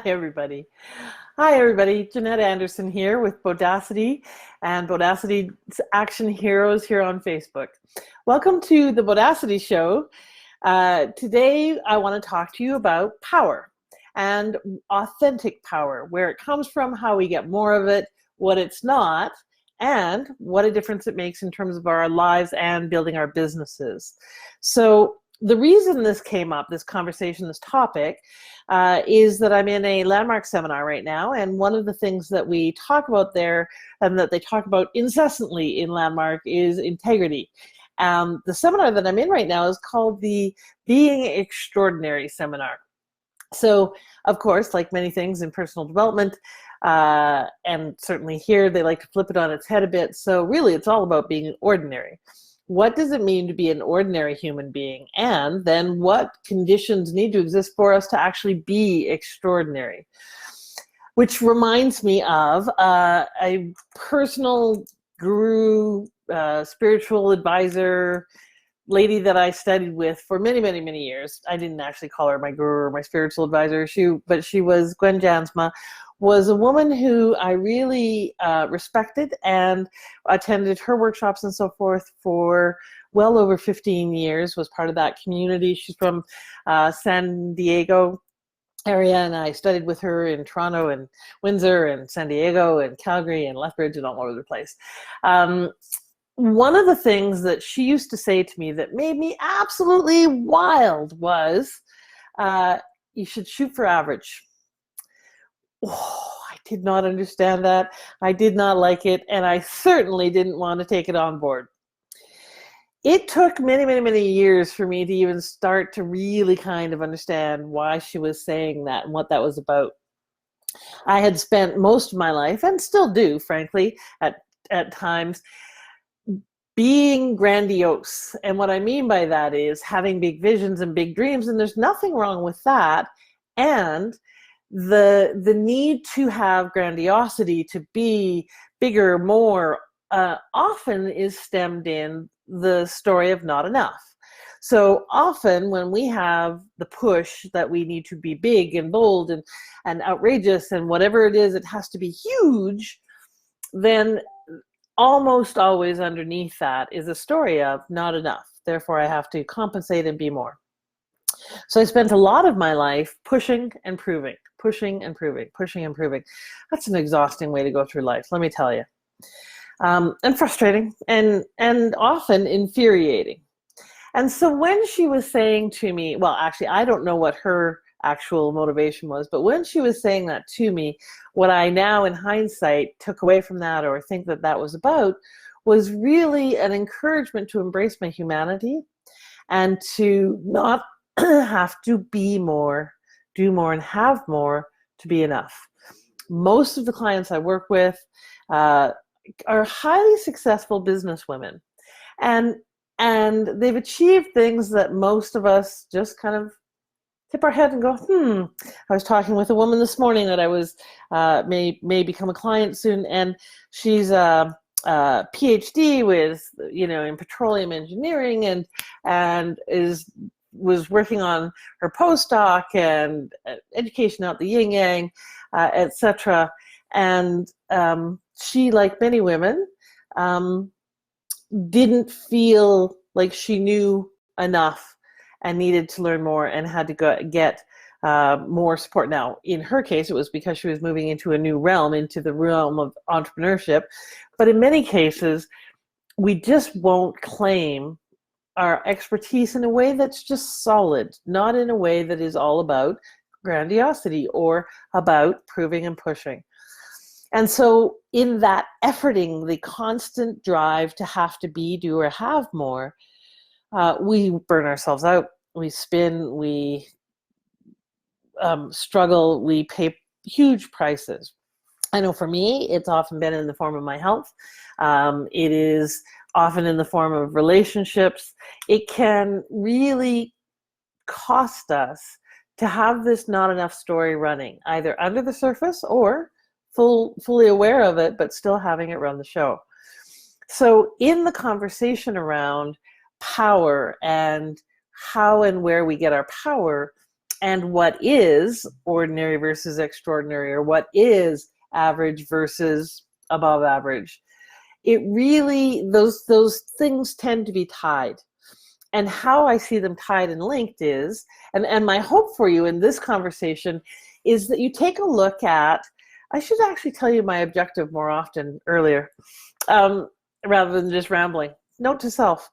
everybody. Hi, everybody. Jeanette Anderson here with Bodacity and Bodacity's Action Heroes here on Facebook. Welcome to the Bodacity Show. Today, I want to talk to you about power and authentic power, where it comes from, how we get more of it, what it's not, and what a difference it makes in terms of our lives and building our businesses. So the reason this came up, this conversation, this topic, is that I'm in a landmark seminar right now, and one of the things that we talk about there and that they talk about incessantly in Landmark is integrity. The seminar that I'm in right now is called the Being Extraordinary Seminar. So, of course, like many things in personal development, and certainly here, they like to flip it on its head a bit. So really, it's all about being ordinary. What does it mean to be an ordinary human being? And then what conditions need to exist for us to actually be extraordinary? Which reminds me of a personal guru, spiritual advisor, lady that I studied with for many, many, many years. I didn't actually call her my guru or my spiritual advisor, but she was Gwen Jansma, was a woman who I really respected and attended her workshops and so forth for well over 15 years, was part of that community. She's from San Diego area, and I studied with her in Toronto and Windsor and San Diego and Calgary and Lethbridge and all over the place. One of the things that she used to say to me that made me absolutely wild was, you should shoot for average. Oh, I did not understand that. I did not like it, and I certainly didn't want to take it on board. It took many, many, many years for me to even start to really kind of understand why she was saying that and what that was about. I had spent most of my life, and still do, frankly, at times, being grandiose. And what I mean by that is having big visions and big dreams, and there's nothing wrong with that. And the need to have grandiosity, to be bigger, more, often is stemmed in the story of not enough. So often when we have the push that we need to be big and bold and outrageous and whatever it is, it has to be huge, then almost always underneath that is a story of not enough. Therefore, I have to compensate and be more. So I spent a lot of my life pushing and proving, pushing and proving, pushing and proving. That's an exhausting way to go through life, let me tell you. And frustrating and often infuriating. And so when she was saying to me, well, actually, I don't know what her actual motivation was, but when she was saying that to me, what I now in hindsight took away from that, or think that that was about, was really an encouragement to embrace my humanity and to not have to be more, do more, and have more to be enough. Most of the clients I work with are highly successful business women, and they've achieved things that most of us just kind of tip our head and go, I was talking with a woman this morning that I was may become a client soon, and she's a PhD with, in petroleum engineering, and was working on her postdoc and education out the yin yang, etc. And she, like many women, didn't feel like she knew enough and needed to learn more and had to get more support. Now, in her case, it was because she was moving into a new realm, into the realm of entrepreneurship. But in many cases, we just won't claim our expertise in a way that's just solid, not in a way that is all about grandiosity or about proving and pushing. And so in that efforting, the constant drive to have to be, do, or have more, we burn ourselves out, we spin, we struggle, we pay huge prices. I know for me, it's often been in the form of my health. It is often in the form of relationships. It can really cost us to have this not enough story running, either under the surface or fully aware of it, but still having it run the show. So in the conversation around power and how and where we get our power, and what is ordinary versus extraordinary, or what is average versus above average. It really, those things tend to be tied. And how I see them tied and linked is, and my hope for you in this conversation is that you take a look at, I should actually tell you my objective more often earlier, rather than just rambling. Note to self.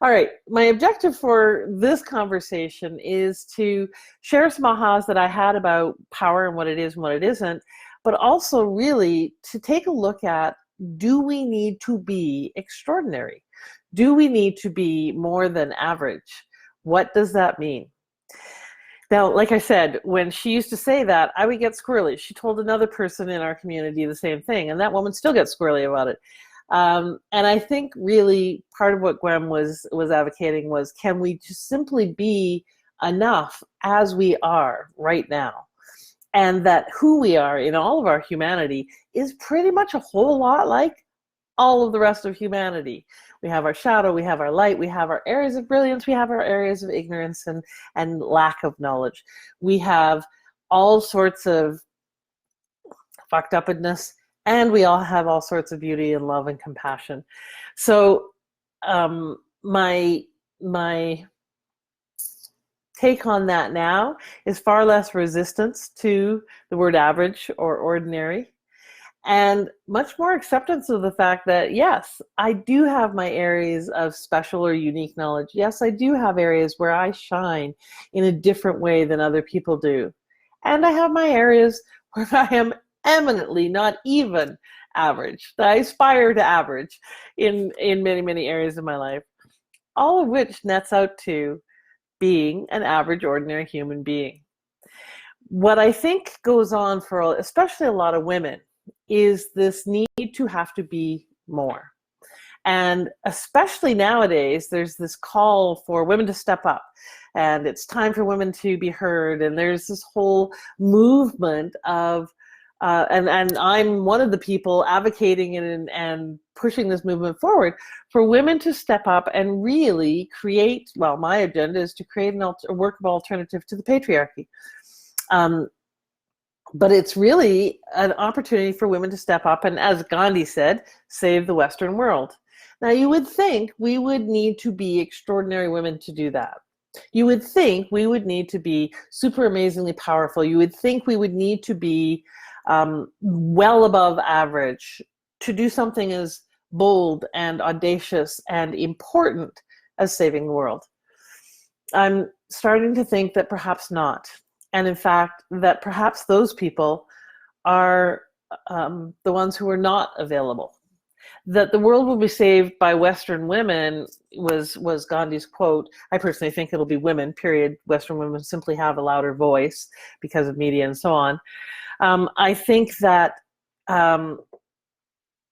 All right, my objective for this conversation is to share some ahas that I had about power and what it is and what it isn't, but also really to take a look at, do we need to be extraordinary? Do we need to be more than average? What does that mean? Now, like I said, when she used to say that, I would get squirrely. She told another person in our community the same thing, and that woman still gets squirrely about it. And I think really part of what Gwen was advocating was, can we just simply be enough as we are right now? And that who we are in all of our humanity is pretty much a whole lot like all of the rest of humanity. We have our shadow, we have our light, we have our areas of brilliance, we have our areas of ignorance and lack of knowledge. We have all sorts of fucked upness, and we all have all sorts of beauty and love and compassion. So my take on that now is far less resistance to the word average or ordinary, and much more acceptance of the fact that, yes, I do have my areas of special or unique knowledge. Yes, I do have areas where I shine in a different way than other people do. And I have my areas where I am eminently not even average, that I aspire to average in many, many areas of my life. All of which nets out to being an average, ordinary human being. What I think goes on for especially a lot of women is this need to have to be more. And especially nowadays, there's this call for women to step up, and it's time for women to be heard. And there's this whole movement of, and I'm one of the people advocating and pushing this movement forward for women to step up and really create, well, my agenda is to create a workable alternative to the patriarchy. But it's really an opportunity for women to step up and, as Gandhi said, save the Western world. Now, you would think we would need to be extraordinary women to do that. You would think we would need to be super amazingly powerful. You would think we would need to be well above average to do something as bold and audacious and important as saving the world. I'm starting to think that perhaps not. And in fact, that perhaps those people are the ones who are not available. That the world will be saved by Western women was Gandhi's quote. I personally think it'll be women, period. Western women simply have a louder voice because of media and so on. I think that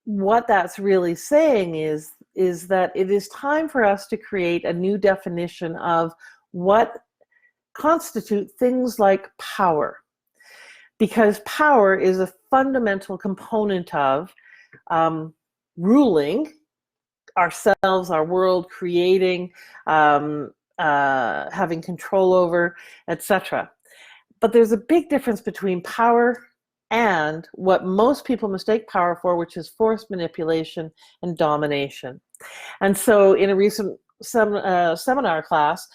what that's really saying is that it is time for us to create a new definition of what constitute things like power, because power is a fundamental component of ruling ourselves, our world, creating, having control over, etc. But there's a big difference between power and what most people mistake power for, which is force, manipulation, and domination. And so in a recent seminar class,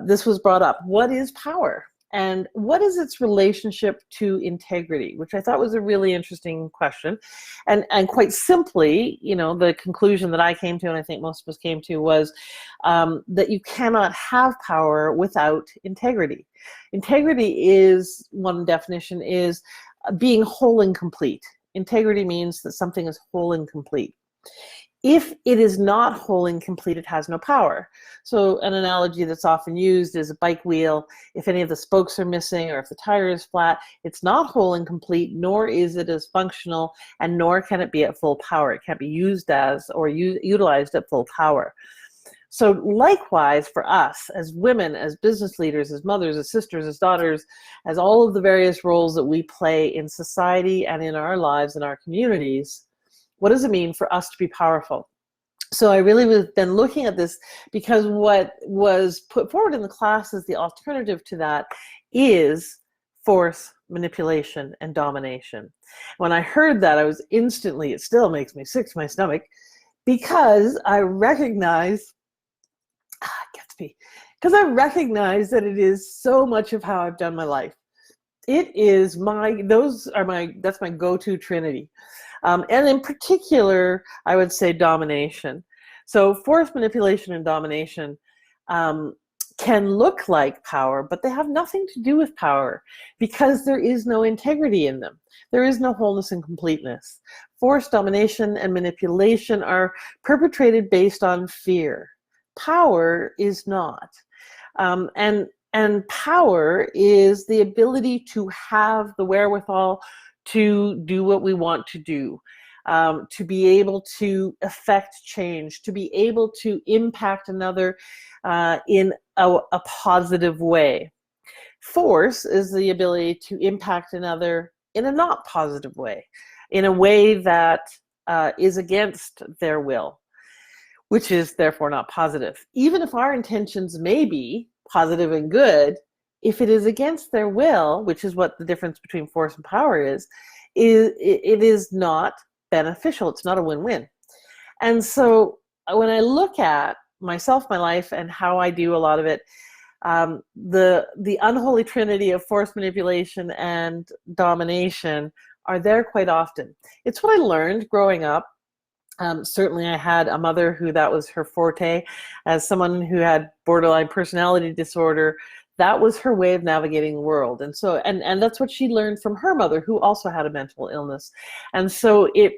this was brought up. What is power? And what is its relationship to integrity? Which I thought was a really interesting question. And quite simply, you know, the conclusion that I came to, and I think most of us came to, was that you cannot have power without integrity. Integrity is, one definition is being whole and complete. Integrity means that something is whole and complete. If it is not whole and complete, it has no power. So an analogy that's often used is a bike wheel. If any of the spokes are missing or if the tire is flat, it's not whole and complete, nor is it as functional, and nor can it be at full power. It can't be used as or utilized at full power. So likewise for us as women, as business leaders, as mothers, as sisters, as daughters, as all of the various roles that we play in society and in our lives and our communities, what does it mean for us to be powerful? So I really have been looking at this because what was put forward in the class as the alternative to that is force, manipulation, and domination. When I heard that, I was instantly, it still makes me sick to my stomach, because I recognize, it gets me, because I recognize that it is so much of how I've done my life. It is that's my go-to trinity. And in particular, I would say domination. So force, manipulation, and domination can look like power, but they have nothing to do with power, because there is no integrity in them. There is no wholeness and completeness. Force, domination, and manipulation are perpetrated based on fear. Power is not. And power is the ability to have the wherewithal to do what we want to do, to be able to affect change, to be able to impact another in a positive way. Force is the ability to impact another in a not positive way, in a way that is against their will, which is therefore not positive. Even if our intentions may be positive and good, if it is against their will, which is what the difference between force and power is, it is not beneficial. It's not a win-win. And so when I look at myself, my life, and how I do a lot of it, the unholy trinity of force, manipulation, and domination are there quite often. It's what I learned growing up. Certainly I had a mother who that was her forte. As someone who had borderline personality disorder, that was her way of navigating the world. And so, and that's what she learned from her mother, who also had a mental illness. And so it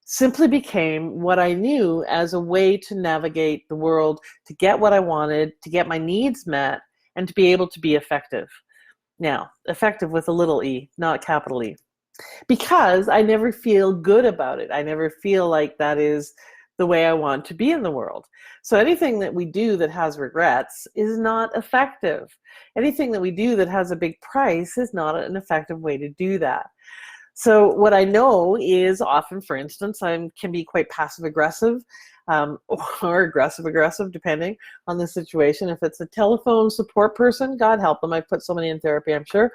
simply became what I knew as a way to navigate the world, to get what I wanted, to get my needs met, and to be able to be effective. Now, effective with a little e, not capital E. Because I never feel good about it. I never feel like that is the way I want to be in the world. So anything that we do that has regrets is not effective. Anything that we do that has a big price is not an effective way to do that. So what I know is often, for instance, I can be quite passive-aggressive or aggressive-aggressive, depending on the situation. If it's a telephone support person, God help them. I've put so many in therapy, I'm sure.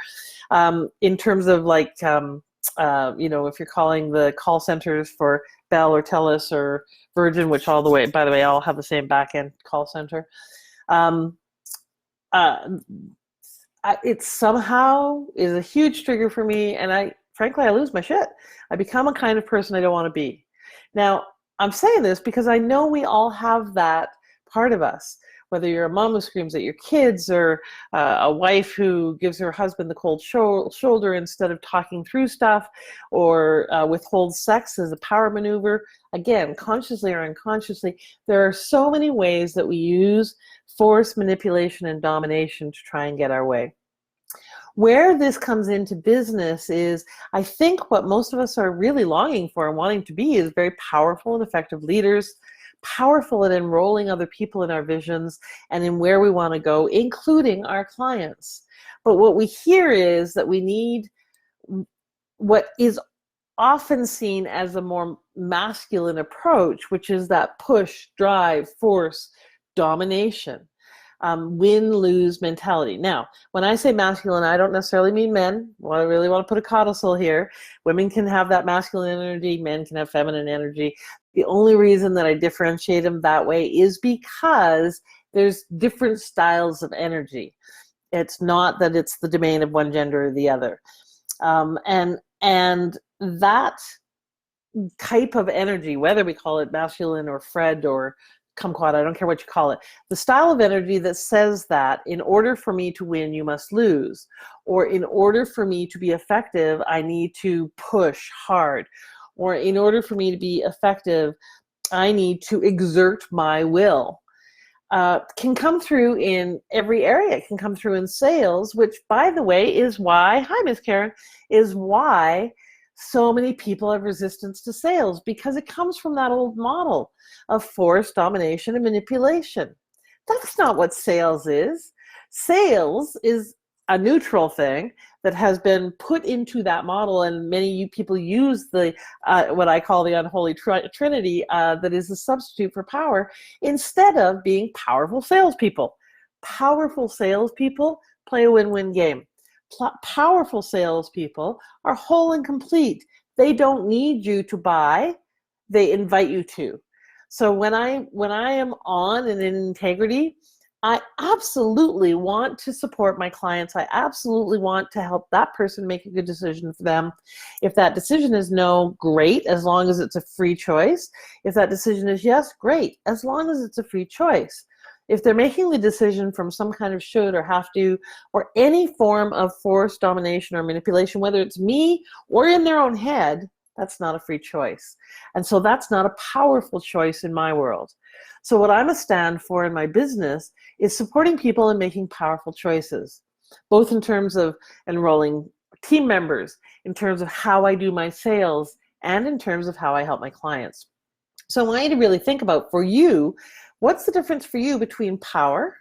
In terms of like, if you're calling the call centers for Bell or Telus or Virgin, which by the way, all have the same back-end call center. It somehow is a huge trigger for me, and frankly, I lose my shit. I become a kind of person I don't want to be. Now, I'm saying this because I know we all have that part of us. Whether you're a mom who screams at your kids, or a wife who gives her husband the cold shoulder instead of talking through stuff, or withholds sex as a power maneuver. Again, consciously or unconsciously, there are so many ways that we use force, manipulation, and domination to try and get our way. Where this comes into business is, I think what most of us are really longing for and wanting to be is very powerful and effective leaders, powerful at enrolling other people in our visions and in where we want to go, including our clients. But what we hear is that we need what is often seen as a more masculine approach, which is that push, drive, force, domination, win-lose mentality. Now, when I say masculine, I don't necessarily mean men. Well, I really want to put a codicil here. Women can have that masculine energy. Men can have feminine energy. The only reason that I differentiate them that way is because there's different styles of energy. It's not that it's the domain of one gender or the other. And that type of energy, whether we call it masculine or Fred or kumquat, I don't care what you call it, the style of energy that says that in order for me to win, you must lose, or in order for me to be effective, I need to push hard, or in order for me to be effective, I need to exert my will, can come through in every area. It can come through in sales, which, by the way, is why, hi, Miss Karen, is why so many people have resistance to sales, because it comes from that old model of force, domination, and manipulation. That's not what sales is. Sales is a neutral thing that has been put into that model, and many people use the what I call the unholy trinity that is a substitute for power, instead of being powerful salespeople. Powerful salespeople play a win-win game. Powerful salespeople are whole and complete. They don't need you to buy. They invite you to. So when I am on and in integrity, I absolutely want to support my clients. I absolutely want to help that person make a good decision for them. If that decision is no, great, as long as it's a free choice. If that decision is yes, great, as long as it's a free choice. If they're making the decision from some kind of should or have to, or any form of force, domination, or manipulation, whether it's me or in their own head, that's not a free choice. And so that's not a powerful choice in my world. So what I'm a stand for in my business is supporting people in making powerful choices, both in terms of enrolling team members, in terms of how I do my sales, and in terms of how I help my clients. So I want you to really think about, for you, what's the difference for you between power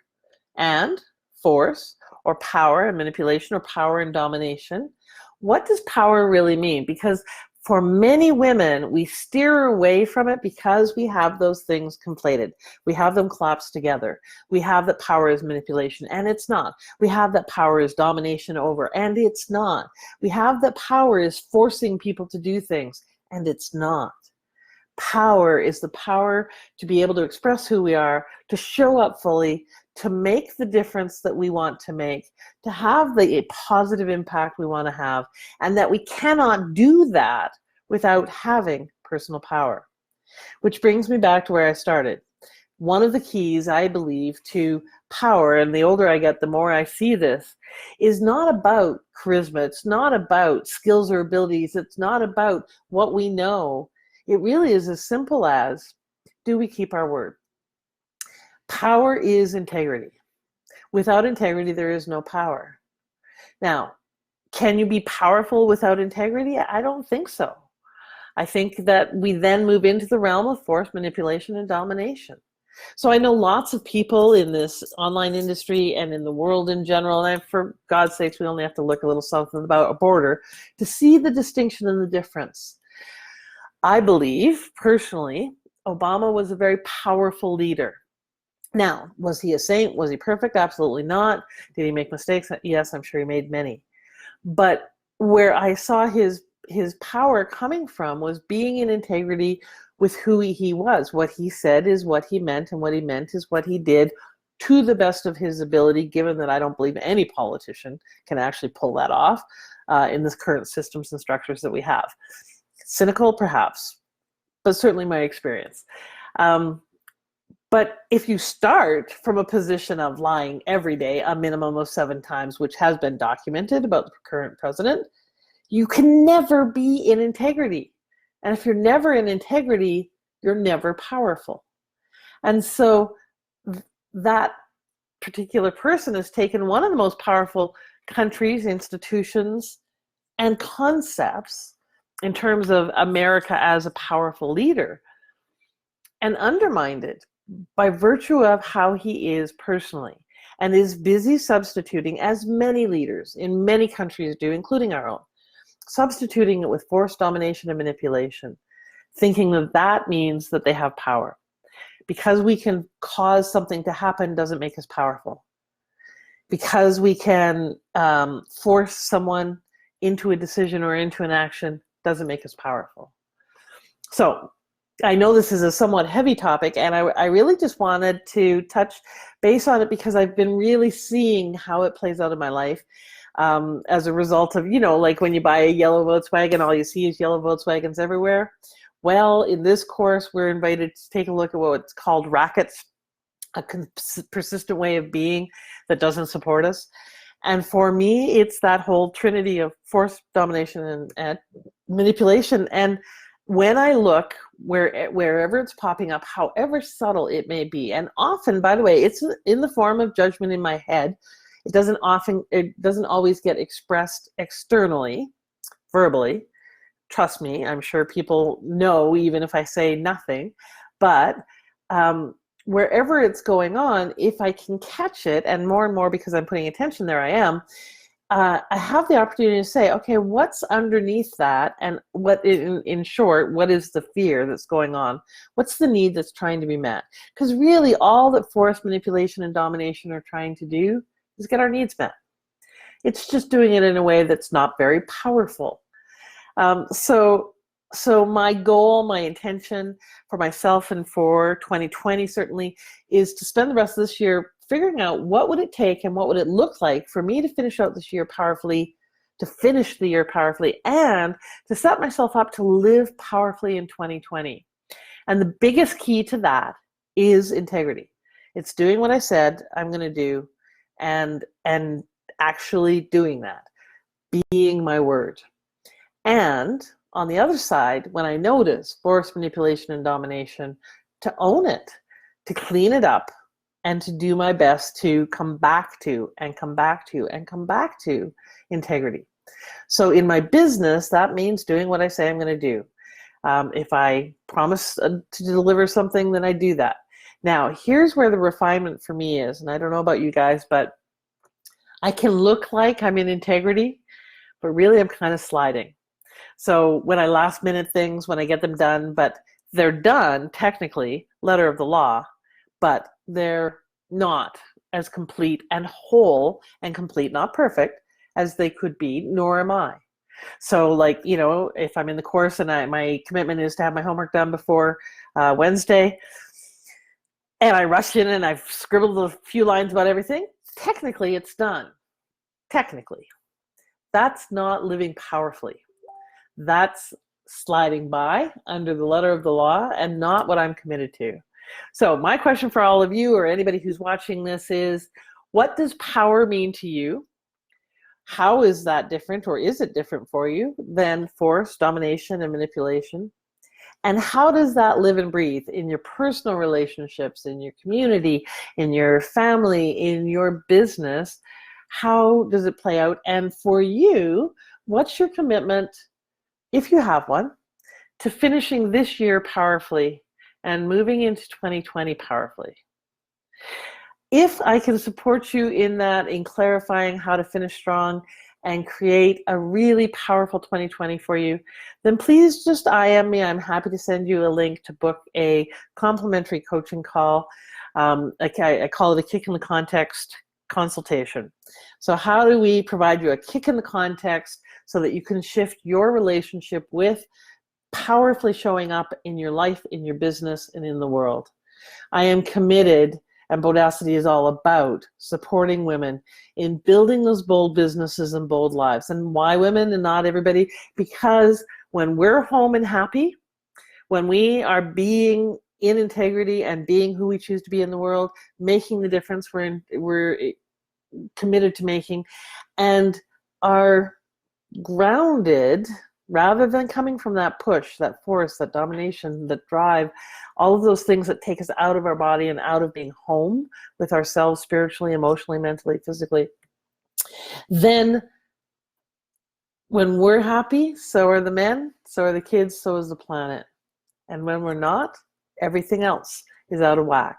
and force, or power and manipulation, or power and domination? What does power really mean? Because for many women, we steer away from it because we have those things conflated. We have them collapsed together. We have that power is manipulation, and it's not. We have that power is domination over, and it's not. We have that power is forcing people to do things, and it's not. Power is the power to be able to express who we are, to show up fully, to make the difference that we want to make, to have the positive impact we want to have, and that we cannot do that without having personal power. Which brings me back to where I started. One of the keys, I believe, to power, and the older I get, the more I see this, is not about charisma. It's not about skills or abilities. It's not about what we know. It really is as simple as, do we keep our word? Power is integrity. Without integrity, there is no power. Now, can you be powerful without integrity? I don't think so. I think that we then move into the realm of force, manipulation, and domination. So I know lots of people in this online industry and in the world in general, and for God's sakes, we only have to look a little south of the border to see the distinction and the difference. I believe, personally, Obama was a very powerful leader. Now, was he a saint? Was he perfect? Absolutely not. Did he make mistakes? Yes, I'm sure he made many. But where I saw his power coming from was being in integrity with who he was. What he said is what he meant, and what he meant is what he did, to the best of his ability, given that I don't believe any politician can actually pull that off in the current systems and structures that we have. Cynical, perhaps, but certainly my experience. But if you start from a position of lying every day, a minimum of 7 times, which has been documented about the current president, you can never be in integrity. And if you're never in integrity, you're never powerful. And so that particular person has taken one of the most powerful countries, institutions, and concepts in terms of America as a powerful leader, and undermined it by virtue of how he is personally, and is busy substituting, as many leaders in many countries do, including our own, substituting it with force, domination, and manipulation, thinking that that means that they have power. Because we can cause something to happen doesn't make us powerful. Because we can force someone into a decision or into an action doesn't make us powerful. So I know this is a somewhat heavy topic, and I really just wanted to touch base on it because I've been really seeing how it plays out in my life as a result of, like when you buy a yellow Volkswagen, all you see is yellow Volkswagens everywhere. Well, in this course, we're invited to take a look at what's called rackets, a persistent way of being that doesn't support us. And for me, it's that whole trinity of force, domination, and manipulation. And when I look wherever it's popping up, however subtle it may be, and often, by the way, it's in the form of judgment in my head. It doesn't always get expressed externally, verbally. Trust me, I'm sure people know even if I say nothing. But wherever it's going on, if I can catch it, and more because I'm putting attention there, I have the opportunity to say, okay, what's underneath that? And what, in short, what is the fear that's going on? What's the need that's trying to be met? Because really all that force, manipulation, and domination are trying to do is get our needs met. It's just doing it in a way that's not very powerful. So my goal, my intention for myself and for 2020 certainly is to spend the rest of this year figuring out what would it take and what would it look like for me to finish out this year powerfully, to finish the year powerfully, and to set myself up to live powerfully in 2020. And the biggest key to that is integrity. It's doing what I said I'm going to do and actually doing that, being my word. And on the other side, when I notice force, manipulation, and domination, to own it, to clean it up, and to do my best to come back to and come back to and come back to integrity. So in my business, that means doing what I say I'm going to do. If I promise to deliver something, then I do that. Now, here's where the refinement for me is, and I don't know about you guys, but I can look like I'm in integrity, but really I'm kind of sliding. So when I last minute things, when I get them done, but they're done technically, letter of the law, but they're not as complete and whole and complete, not perfect, as they could be, nor am I. So like, you know, if I'm in the course and my commitment is to have my homework done before Wednesday, and I rush in and I've scribbled a few lines about everything, technically it's done. Technically. That's not living powerfully. That's sliding by under the letter of the law and not what I'm committed to. So my question for all of you or anybody who's watching this is, what does power mean to you? How is that different, or is it different for you than force, domination, and manipulation? And how does that live and breathe in your personal relationships, in your community, in your family, in your business? How does it play out? And for you, what's your commitment, if you have one, to finishing this year powerfully and moving into 2020 powerfully? If I can support you in that, in clarifying how to finish strong and create a really powerful 2020 for you, then please just IM me. I'm happy to send you a link to book a complimentary coaching call. I call it a kick in the context consultation. So how do we provide you a kick in the context so that you can shift your relationship with powerfully showing up in your life, in your business, and in the world? I am committed, and Bodacity is all about supporting women in building those bold businesses and bold lives. And why women and not everybody? Because when we're home and happy, when we are being in integrity and being who we choose to be in the world, making the difference we're committed to making, and are grounded, rather than coming from that push, that force, that domination, that drive, all of those things that take us out of our body and out of being home with ourselves spiritually, emotionally, mentally, physically, then when we're happy, so are the men, so are the kids, so is the planet. And when we're not, everything else is out of whack.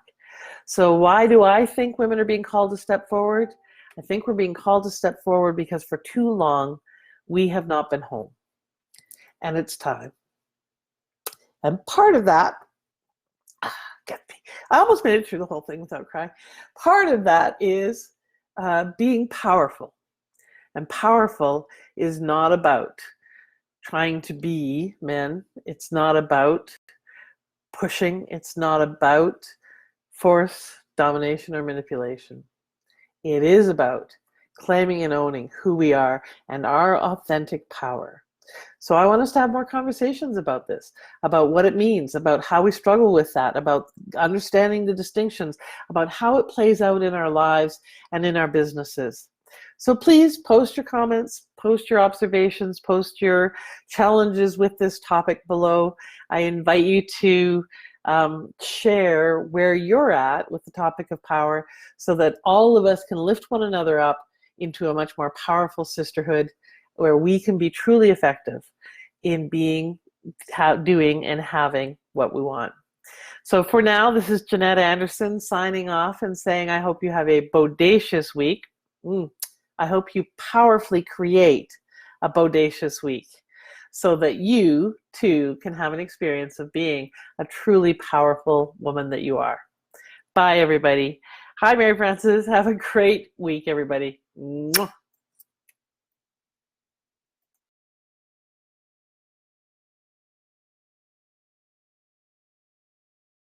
So why do I think women are being called to step forward? I think we're being called to step forward because for too long we have not been home. And it's time. And part of that, I almost made it through the whole thing without crying. Part of that is being powerful. And powerful is not about trying to be men. It's not about pushing. It's not about force, domination, or manipulation. It is about claiming and owning who we are and our authentic power. So I want us to have more conversations about this, about what it means, about how we struggle with that, about understanding the distinctions, about how it plays out in our lives and in our businesses. So please post your comments, post your observations, post your challenges with this topic below. I invite you to share where you're at with the topic of power so that all of us can lift one another up into a much more powerful sisterhood where we can be truly effective in being, doing, and having what we want. So for now, this is Jeanette Anderson signing off and saying I hope you have a bodacious week. I hope you powerfully create a bodacious week so that you too can have an experience of being a truly powerful woman that you are. Bye, everybody. Hi, Mary Frances. Have a great week, everybody. Mwah.